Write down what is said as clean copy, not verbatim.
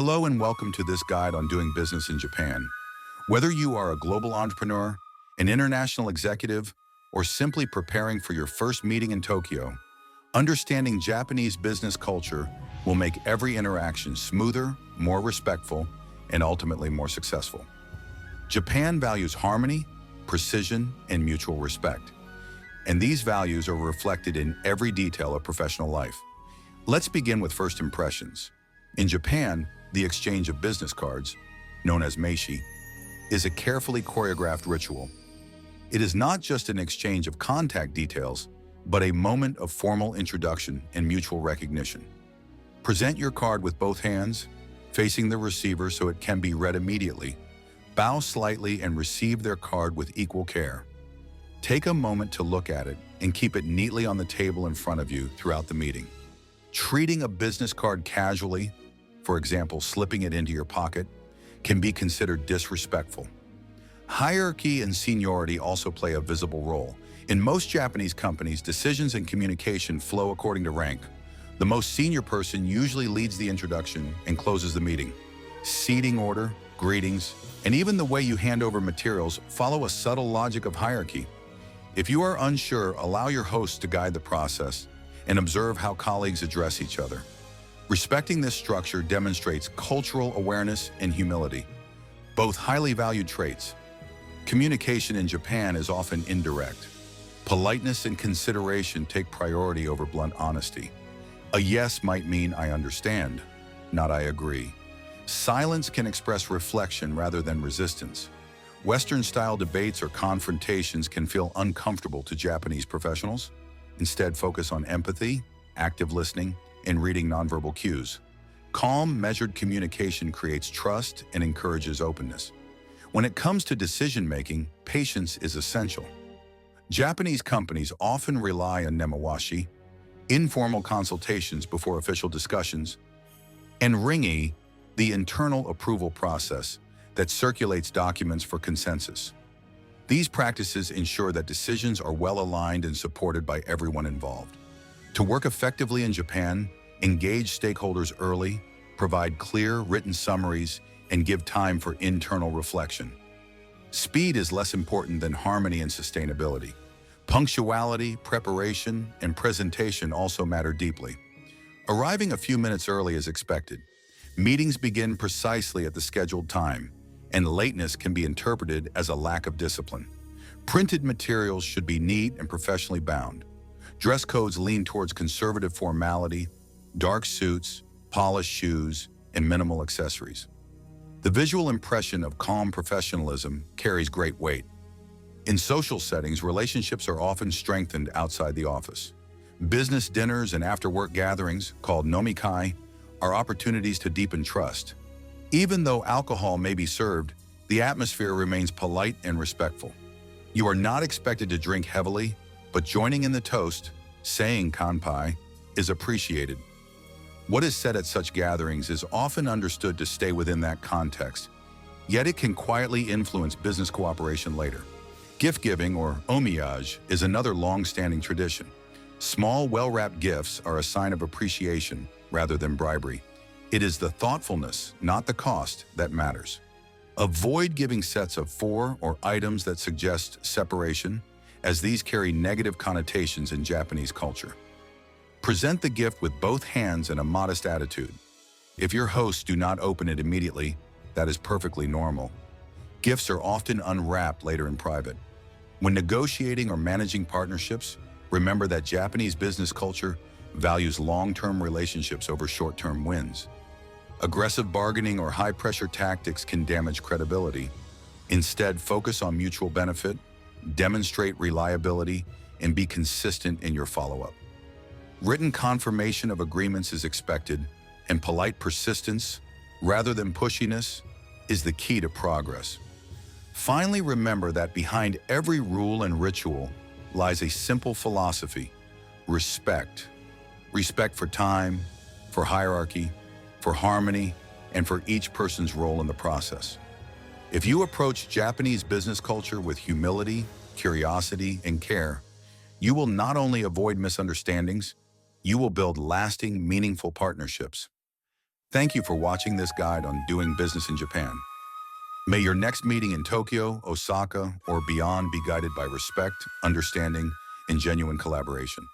Hello and welcome to this guide on doing business in Japan. Whether you are a global entrepreneur, an international executive, or simply preparing for your first meeting in Tokyo, understanding Japanese business culture will make every interaction smoother, more respectful, and ultimately more successful. Japan values harmony, precision, and mutual respect. And these values are reflected in every detail of professional life. Let's begin with first impressions. In Japan, the exchange of business cards, known as meishi, is a carefully choreographed ritual. It is not just an exchange of contact details, but a moment of formal introduction and mutual recognition. Present your card with both hands, facing the receiver so it can be read immediately. Bow slightly and receive their card with equal care. Take a moment to look at it and keep it neatly on the table in front of you throughout the meeting. Treating a business card casually, for example, slipping it into your pocket, can be considered disrespectful. Hierarchy and seniority also play a visible role. In most Japanese companies, decisions and communication flow according to rank. The most senior person usually leads the introduction and closes the meeting. Seating order, greetings, and even the way you hand over materials follow a subtle logic of hierarchy. If you are unsure, allow your host to guide the process and observe how colleagues address each other. Respecting this structure demonstrates cultural awareness and humility, both highly valued traits. Communication in Japan is often indirect. Politeness and consideration take priority over blunt honesty. A yes might mean "I understand," not "I agree." Silence can express reflection rather than resistance. Western-style debates or confrontations can feel uncomfortable to Japanese professionals. Instead, focus on empathy, active listening, and reading nonverbal cues. Calm, measured communication creates trust and encourages openness. When it comes to decision-making, patience is essential. Japanese companies often rely on nemawashi, informal consultations before official discussions, and ringi, the internal approval process that circulates documents for consensus. These practices ensure that decisions are well aligned and supported by everyone involved. To work effectively in Japan, engage stakeholders early, provide clear written summaries, and give time for internal reflection. Speed is less important than harmony and sustainability. Punctuality, preparation, and presentation also matter deeply. Arriving a few minutes early is expected. Meetings begin precisely at the scheduled time, and lateness can be interpreted as a lack of discipline. Printed materials should be neat and professionally bound. Dress codes lean towards conservative formality, dark suits, polished shoes, and minimal accessories. The visual impression of calm professionalism carries great weight. In social settings, relationships are often strengthened outside the office. Business dinners and after-work gatherings, called nomikai, are opportunities to deepen trust. Even though alcohol may be served, the atmosphere remains polite and respectful. You are not expected to drink heavily, but joining in the toast, saying kanpai, is appreciated. What is said at such gatherings is often understood to stay within that context, yet it can quietly influence business cooperation later. Gift-giving, or omiyage, is another long-standing tradition. Small, well-wrapped gifts are a sign of appreciation rather than bribery. It is the thoughtfulness, not the cost, that matters. Avoid giving sets of 4 or items that suggest separation, as these carry negative connotations in Japanese culture. Present the gift with both hands and a modest attitude. If your hosts do not open it immediately, that is perfectly normal. Gifts are often unwrapped later in private. When negotiating or managing partnerships, remember that Japanese business culture values long-term relationships over short-term wins. Aggressive bargaining or high-pressure tactics can damage credibility. Instead, focus on mutual benefit, demonstrate reliability, and be consistent in your follow-up. Written confirmation of agreements is expected, and polite persistence, rather than pushiness, is the key to progress. Finally, remember that behind every rule and ritual lies a simple philosophy: respect. Respect for time, for hierarchy, for harmony, and for each person's role in the process. If you approach Japanese business culture with humility, curiosity, and care, you will not only avoid misunderstandings, you will build lasting, meaningful partnerships. Thank you for watching this guide on doing business in Japan. May your next meeting in Tokyo, Osaka, or beyond be guided by respect, understanding, and genuine collaboration.